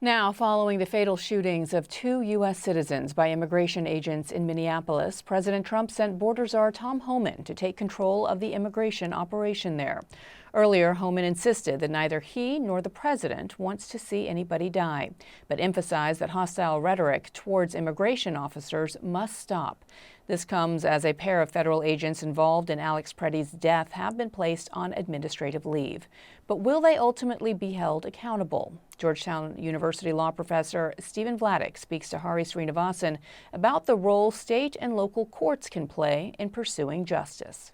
Now, following the fatal shootings of two U.S. citizens by immigration agents in Minneapolis, President Trump sent border czar Tom Homan to take control of the immigration operation there. Earlier, Homan insisted that neither he nor the president wants to see anybody die, but emphasized that hostile rhetoric towards immigration officers must stop. This comes as a pair of federal agents involved in Alex Preddy's death have been placed on administrative leave. But will they ultimately be held accountable? Georgetown University law professor Stephen Vladeck speaks to Hari Srinivasan about the role state and local courts can play in pursuing justice.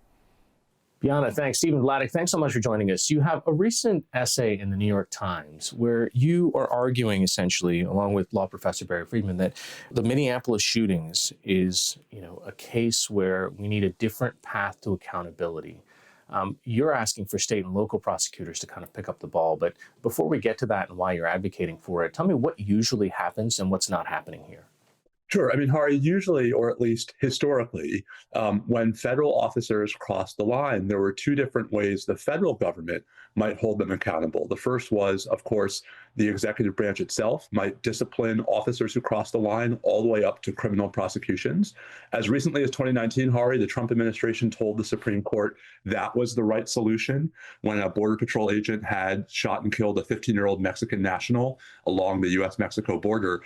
Bianna, thanks. Stephen Vladeck, thanks so much for joining us. You have a recent essay in the New York Times where you are arguing essentially, along with law professor Barry Friedman, that the Minneapolis shootings is, a case where we need a different path to accountability. You're asking for state and local prosecutors to kind of pick up the ball. But before we get to that and why you're advocating for it, tell me what usually happens and what's not happening here. Sure. Hari, usually, or at least historically, when federal officers crossed the line, there were two different ways the federal government might hold them accountable. The first was, of course, the executive branch itself might discipline officers who crossed the line all the way up to criminal prosecutions. As recently as 2019, Hari, the Trump administration told the Supreme Court that was the right solution when a Border Patrol agent had shot and killed a 15-year-old Mexican national along the U.S.-Mexico border.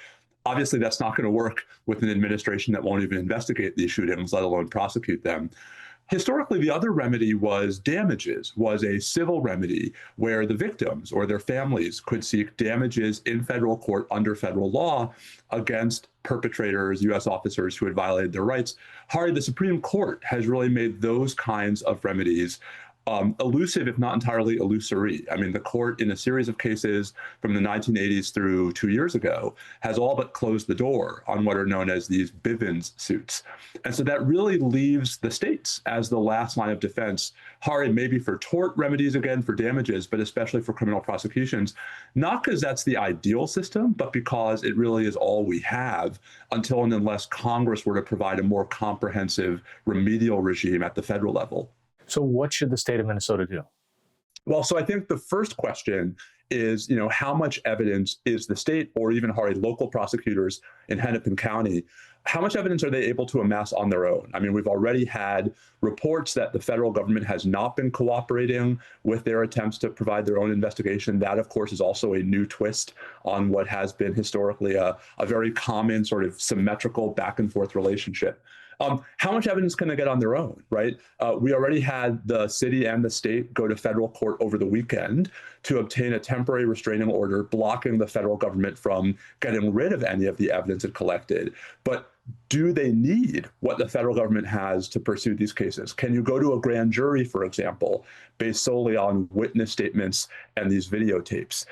Obviously, that's not going to work with an administration that won't even investigate these shootings, let alone prosecute them. Historically, the other remedy was damages, was a civil remedy where the victims or their families could seek damages in federal court under federal law against perpetrators, U.S. officers who had violated their rights. Hari, the Supreme Court has really made those kinds of remedies elusive, if not entirely illusory. The court in a series of cases from the 1980s through 2 years ago has all but closed the door on what are known as these Bivens suits. And so that really leaves the states as the last line of defense, Hari, maybe for tort remedies again, for damages, but especially for criminal prosecutions, not because that's the ideal system, but because it really is all we have until and unless Congress were to provide a more comprehensive remedial regime at the federal level. So what should the state of Minnesota do? Well, so I think the first question is, how much evidence is the state or even Hari, local prosecutors in Hennepin County, how much evidence are they able to amass on their own? We've already had reports that the federal government has not been cooperating with their attempts to provide their own investigation. That, of course, is also a new twist on what has been historically a very common sort of symmetrical back and forth relationship. How much evidence can they get on their own, right? We already had the city and the state go to federal court over the weekend to obtain a temporary restraining order blocking the federal government from getting rid of any of the evidence it collected. But do they need what the federal government has to pursue these cases? Can you go to a grand jury, for example, based solely on witness statements and these videotapes?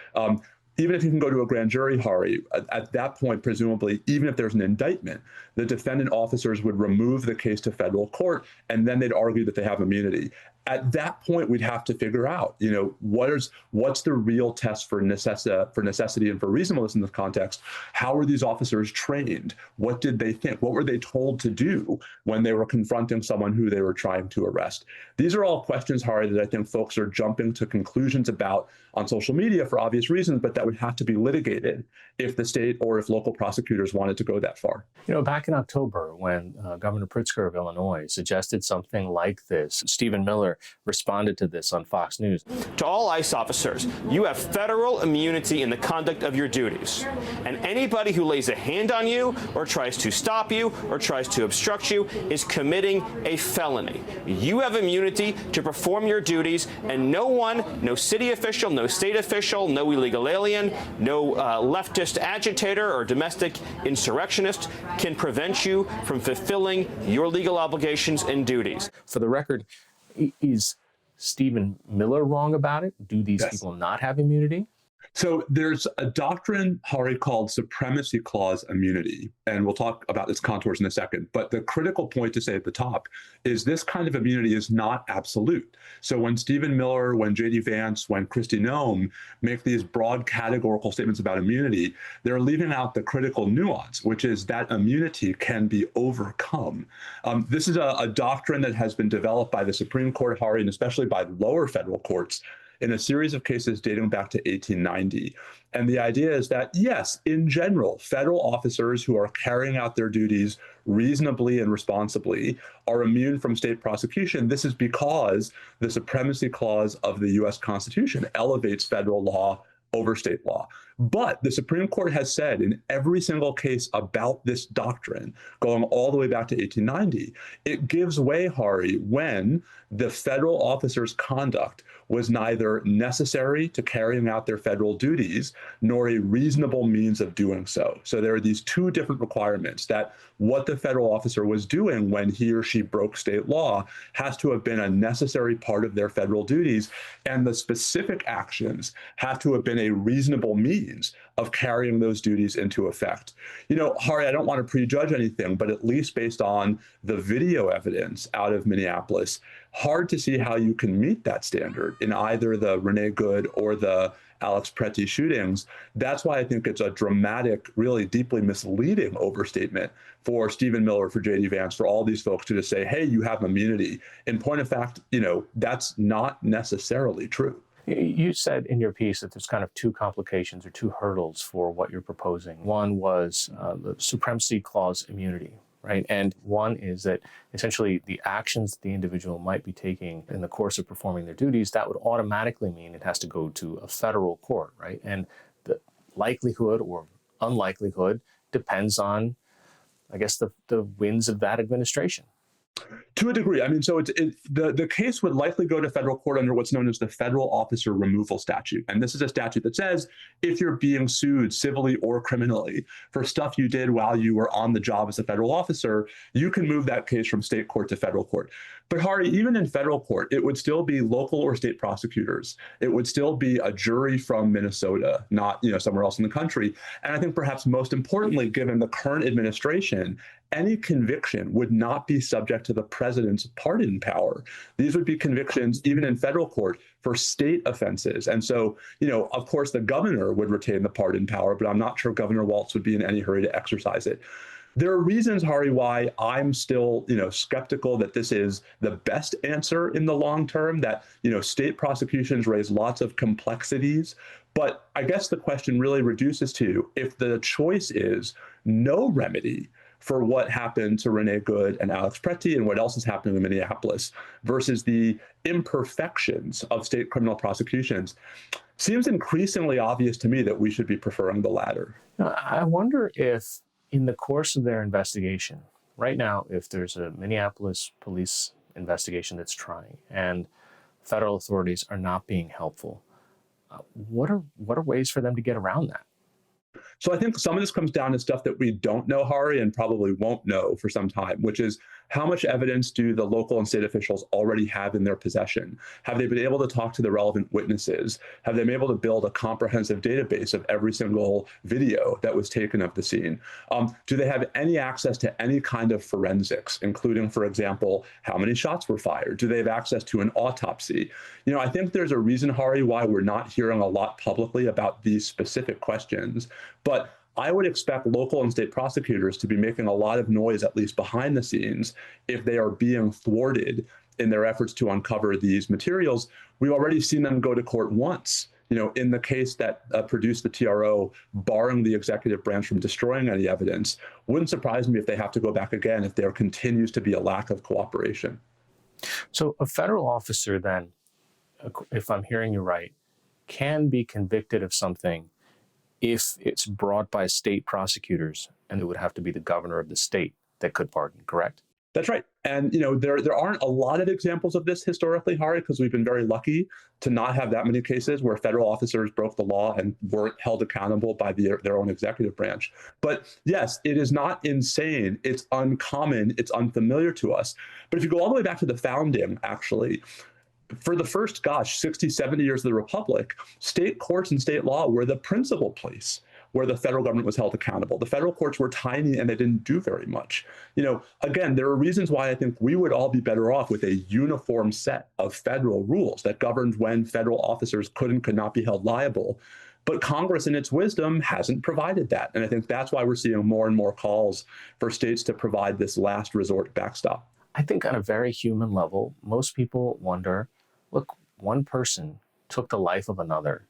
Even if you can go to a grand jury, Hari, at that point, presumably, even if there's an indictment, the defendant officers would remove the case to federal court, and then they'd argue that they have immunity. At that point, we'd have to figure out, what's the real test for necessity and for reasonableness in this context? How were these officers trained? What did they think? What were they told to do when they were confronting someone who they were trying to arrest? These are all questions, Hari, that I think folks are jumping to conclusions about on social media for obvious reasons, but that would have to be litigated if the state or if local prosecutors wanted to go that far. Back in October, when Governor Pritzker of Illinois suggested something like this, Stephen Miller responded to this on Fox News. To all ICE officers, you have federal immunity in the conduct of your duties. And anybody who lays a hand on you or tries to stop you or tries to obstruct you is committing a felony. You have immunity to perform your duties, and no one, no city official, no state official, no illegal alien, no leftist agitator or domestic insurrectionist can prevent you from fulfilling your legal obligations and duties. For the record, is Stephen Miller wrong about it? Do these people not have immunity? So there's a doctrine, Hari, called supremacy clause immunity, and we'll talk about its contours in a second. But the critical point to say at the top is this kind of immunity is not absolute. So when Stephen Miller, when J.D. Vance, when Kristi Noem make these broad categorical statements about immunity, they're leaving out the critical nuance, which is that immunity can be overcome. This is a doctrine that has been developed by the Supreme Court, Hari, and especially by lower federal courts in a series of cases dating back to 1890. And the idea is that, yes, in general, federal officers who are carrying out their duties reasonably and responsibly are immune from state prosecution. This is because the Supremacy Clause of the US Constitution elevates federal law over state law. But the Supreme Court has said in every single case about this doctrine, going all the way back to 1890, it gives way, Hari, when the federal officer's conduct was neither necessary to carrying out their federal duties nor a reasonable means of doing so. So there are these two different requirements that what the federal officer was doing when he or she broke state law has to have been a necessary part of their federal duties, and the specific actions have to have been a reasonable means of carrying those duties into effect. You know, Hari, I don't want to prejudge anything, but at least based on the video evidence out of Minneapolis, hard to see how you can meet that standard in either the Renee Good or the Alex Preti shootings. That's why I think it's a dramatic, really deeply misleading overstatement for Stephen Miller, for J.D. Vance, for all these folks to just say, hey, you have immunity. In point of fact, you know, that's not necessarily true. You said in your piece that there's kind of two complications or two hurdles for what you're proposing. One was the Supremacy Clause immunity, right? And one is that essentially the actions that the individual might be taking in the course of performing their duties, that would automatically mean it has to go to a federal court, right? And the likelihood or unlikelihood depends on, I guess, the winds of that administration. To a degree. I mean, so the case would likely go to federal court under what's known as the Federal Officer Removal Statute. And this is a statute that says if you're being sued civilly or criminally for stuff you did while you were on the job as a federal officer, you can move that case from state court to federal court. But Hari, even in federal court, it would still be local or state prosecutors. It would still be a jury from Minnesota, not, you know, somewhere else in the country. And I think perhaps most importantly, given the current administration, any conviction would not be subject to the president's pardon power. These would be convictions, even in federal court, for state offenses. And so, you know, of course, the governor would retain the pardon power, but I'm not sure Governor Walz would be in any hurry to exercise it. There are reasons, Hari, why I'm still, you know, skeptical that this is the best answer in the long term, that, you know, state prosecutions raise lots of complexities. But I guess the question really reduces to, if the choice is no remedy for what happened to Renee Good and Alex Preti and what else is happening in Minneapolis versus the imperfections of state criminal prosecutions, seems increasingly obvious to me that we should be preferring the latter. I wonder if in the course of their investigation, right now, if there's a Minneapolis police investigation that's trying and federal authorities are not being helpful, what are ways for them to get around that? So I think some of this comes down to stuff that we don't know, Hari, and probably won't know for some time, which is how much evidence do the local and state officials already have in their possession? Have they been able to talk to the relevant witnesses? Have they been able to build a comprehensive database of every single video that was taken of the scene? Do they have any access to any kind of forensics, including, for example, how many shots were fired? Do they have access to an autopsy? You know, I think there's a reason, Hari, why we're not hearing a lot publicly about these specific questions. But I would expect local and state prosecutors to be making a lot of noise, at least behind the scenes, if they are being thwarted in their efforts to uncover these materials. We've already seen them go to court once, you know, in the case that produced the TRO, barring the executive branch from destroying any evidence. Wouldn't surprise me if they have to go back again if there continues to be a lack of cooperation. So a federal officer then, if I'm hearing you right, can be convicted of something if it's brought by state prosecutors, and it would have to be the governor of the state that could pardon, correct? That's right. And, you know, there aren't a lot of examples of this historically, Hari, because we've been very lucky to not have that many cases where federal officers broke the law and weren't held accountable by their own executive branch. But yes, it is not insane. It's uncommon. It's unfamiliar to us. But if you go all the way back to the founding, actually, for the first, 60, 70 years of the Republic, state courts and state law were the principal place where the federal government was held accountable. The federal courts were tiny and they didn't do very much. You know, again, there are reasons why I think we would all be better off with a uniform set of federal rules that governed when federal officers could not be held liable. But Congress, in its wisdom, hasn't provided that. And I think that's why we're seeing more and more calls for states to provide this last resort backstop. I think on a very human level, most people wonder, look, one person took the life of another,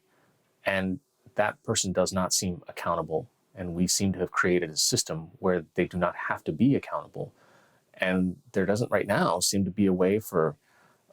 and that person does not seem accountable, and we seem to have created a system where they do not have to be accountable, and there doesn't right now seem to be a way for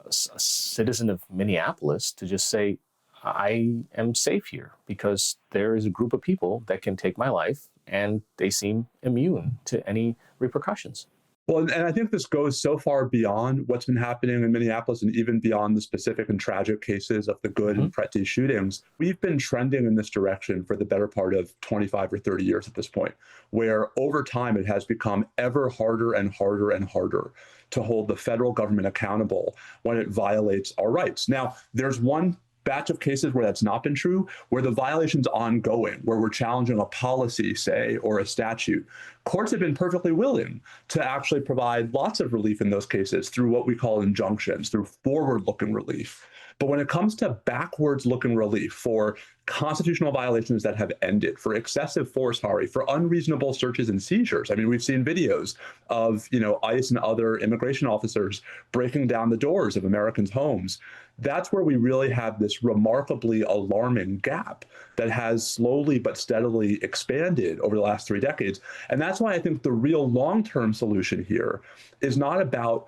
a citizen of Minneapolis to just say, I am safe here because there is a group of people that can take my life and they seem immune to any repercussions. Well, and I think this goes so far beyond what's been happening in Minneapolis and even beyond the specific and tragic cases of the Good and Preti shootings. We've been trending in this direction for the better part of 25 or 30 years at this point, where over time it has become ever harder and harder and harder to hold the federal government accountable when it violates our rights. Now, there's one batch of cases where that's not been true, where the violation's ongoing, where we're challenging a policy, say, or a statute. Courts have been perfectly willing to actually provide lots of relief in those cases through what we call injunctions, through forward-looking relief. But when it comes to backwards-looking relief for constitutional violations that have ended, for excessive force, Hari, for unreasonable searches and seizures. I mean, we've seen videos of, ICE and other immigration officers breaking down the doors of Americans' homes. That's where we really have this remarkably alarming gap that has slowly but steadily expanded over the last 3 decades. And that's why I think the real long-term solution here is not about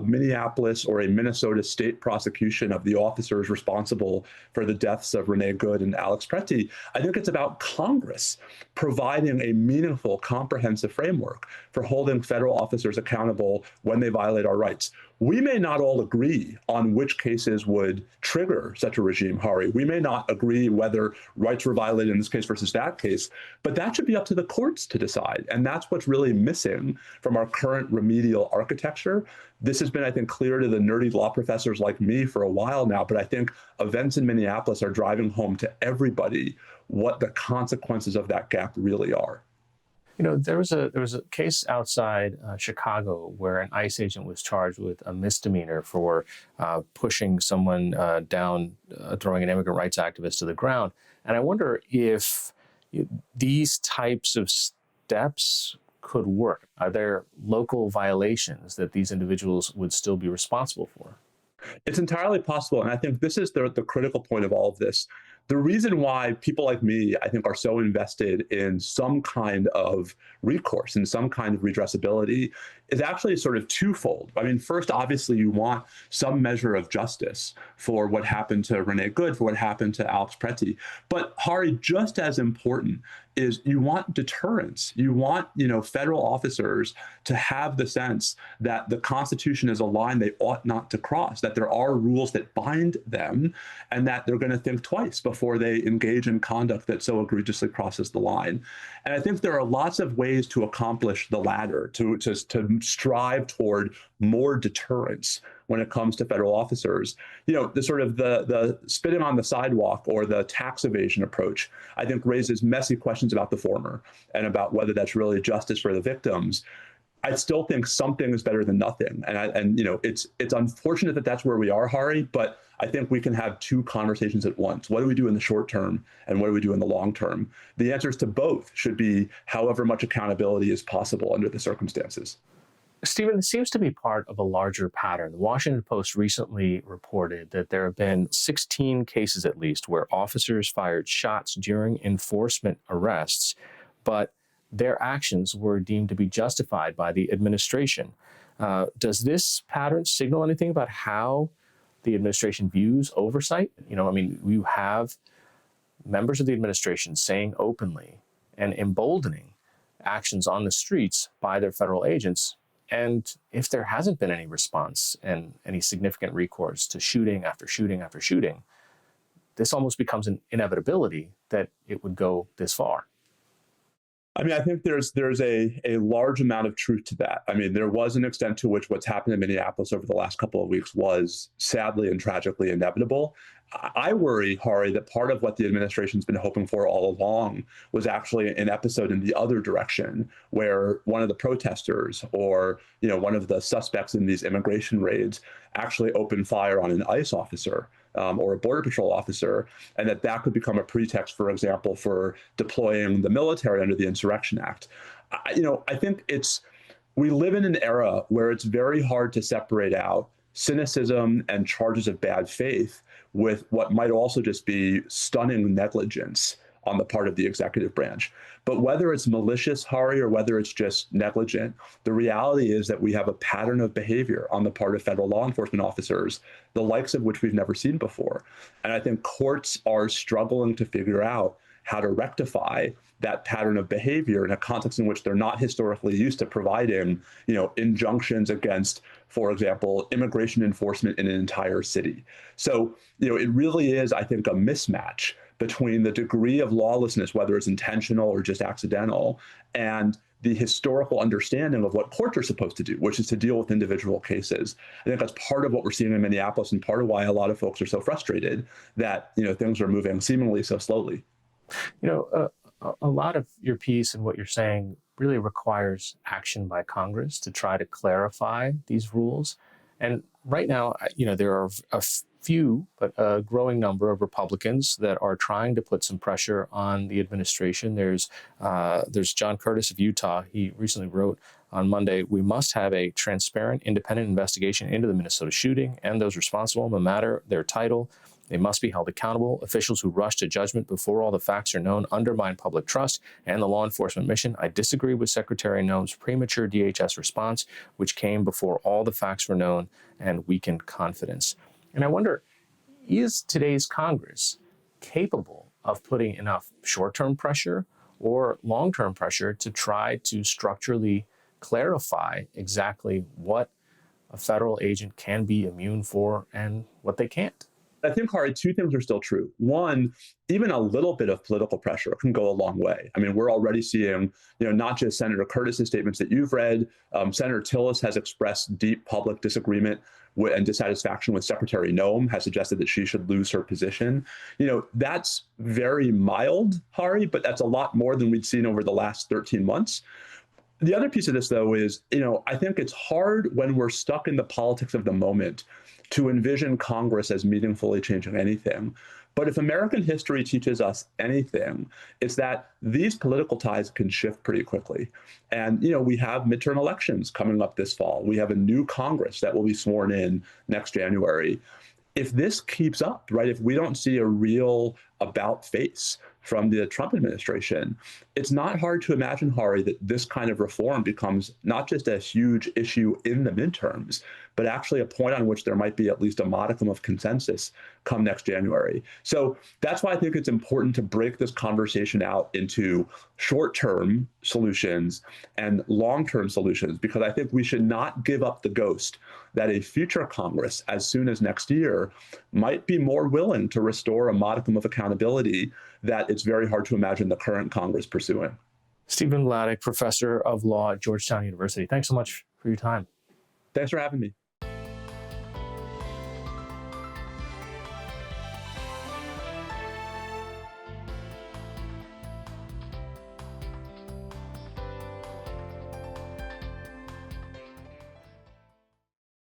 Minneapolis or a Minnesota state prosecution of the officers responsible for the deaths of Renee Good and Alex Preti. I think it's about Congress providing a meaningful, comprehensive framework for holding federal officers accountable when they violate our rights. We may not all agree on which cases would trigger such a regime, Hari. We may not agree whether rights were violated in this case versus that case, but that should be up to the courts to decide. And that's what's really missing from our current remedial architecture. This has been, I think, clear to the nerdy law professors like me for a while now, but I think events in Minneapolis are driving home to everybody what the consequences of that gap really are. There was a case outside Chicago where an ICE agent was charged with a misdemeanor for pushing someone down, throwing an immigrant rights activist to the ground. And I wonder if these types of steps could work. Are there local violations that these individuals would still be responsible for? It's entirely possible. And I think this is the critical point of all of this. The reason why people like me, I think, are so invested in some kind of recourse and some kind of redressability is actually sort of twofold. I mean, first, obviously, you want some measure of justice for what happened to Renee Good, for what happened to Alex Preti. But Hari, just as important is you want deterrence. You want, federal officers to have the sense that the Constitution is a line they ought not to cross, that there are rules that bind them, and that they're going to think twice before they engage in conduct that so egregiously crosses the line. And I think there are lots of ways to accomplish the latter, to strive toward more deterrence when it comes to federal officers. The sort of the spitting on the sidewalk or the tax evasion approach, I think, raises messy questions about the former and about whether that's really justice for the victims. I still think something is better than nothing. And it's unfortunate that that's where we are, Hari, but I think we can have two conversations at once. What do we do in the short term and what do we do in the long term? The answers to both should be however much accountability is possible under the circumstances. Stephen, it seems to be part of a larger pattern. The Washington Post recently reported that there have been 16 cases at least where officers fired shots during enforcement arrests, but their actions were deemed to be justified by the administration. Does this pattern signal anything about how the administration views oversight? You have members of the administration saying openly and emboldening actions on the streets by their federal agents. And if there hasn't been any response and any significant recourse to shooting after shooting after shooting, this almost becomes an inevitability that it would go this far. I mean, I think there's a large amount of truth to that. I mean, there was an extent to which what's happened in Minneapolis over the last couple of weeks was sadly and tragically inevitable. I worry, Hari, that part of what the administration's been hoping for all along was actually an episode in the other direction, where one of the protesters or one of the suspects in these immigration raids actually opened fire on an ICE officer or a Border Patrol officer, and that could become a pretext, for example, for deploying the military under the Insurrection Act. I think we live in an era where it's very hard to separate out cynicism and charges of bad faith with what might also just be stunning negligence on the part of the executive branch. But whether it's malicious, Hari, or whether it's just negligent, the reality is that we have a pattern of behavior on the part of federal law enforcement officers, the likes of which we've never seen before. And I think courts are struggling to figure out how to rectify that pattern of behavior in a context in which they're not historically used to providing, injunctions against, for example, immigration enforcement in an entire city. So, it really is, I think, a mismatch between the degree of lawlessness, whether it's intentional or just accidental, and the historical understanding of what courts are supposed to do, which is to deal with individual cases. I think that's part of what we're seeing in Minneapolis and part of why a lot of folks are so frustrated that, things are moving seemingly so slowly. A lot of your piece and what you're saying really requires action by Congress to try to clarify these rules. And right now, there are a few, but a growing number of Republicans that are trying to put some pressure on the administration. There's John Curtis of Utah. He recently wrote on Monday, "We must have a transparent, independent investigation into the Minnesota shooting and those responsible, no matter their title. They must be held accountable. Officials who rush to judgment before all the facts are known undermine public trust and the law enforcement mission. I disagree with Secretary Noem's premature DHS response, which came before all the facts were known and weakened confidence." And I wonder, is today's Congress capable of putting enough short-term pressure or long-term pressure to try to structurally clarify exactly what a federal agent can be immune for and what they can't? I think, Hari, two things are still true. One, even a little bit of political pressure can go a long way. I mean, we're already seeing, not just Senator Curtis's statements that you've read. Senator Tillis has expressed deep public disagreement and dissatisfaction with Secretary Noem, has suggested that she should lose her position. That's very mild, Hari, but that's a lot more than we'd seen over the last 13 months. The other piece of this, though, is, I think it's hard when we're stuck in the politics of the moment to envision Congress as meaningfully changing anything. But if American history teaches us anything, it's that these political ties can shift pretty quickly. And, we have midterm elections coming up this fall. We have a new Congress that will be sworn in next January. If this keeps up, right, if we don't see a real about face from the Trump administration, it's not hard to imagine, Hari, that this kind of reform becomes not just a huge issue in the midterms, but actually a point on which there might be at least a modicum of consensus come next January. So that's why I think it's important to break this conversation out into short-term solutions and long-term solutions, because I think we should not give up the ghost that a future Congress, as soon as next year, might be more willing to restore a modicum of accountability that it's very hard to imagine the current Congress pursuing. Stephen Vladeck, professor of law at Georgetown University. Thanks so much for your time. Thanks for having me.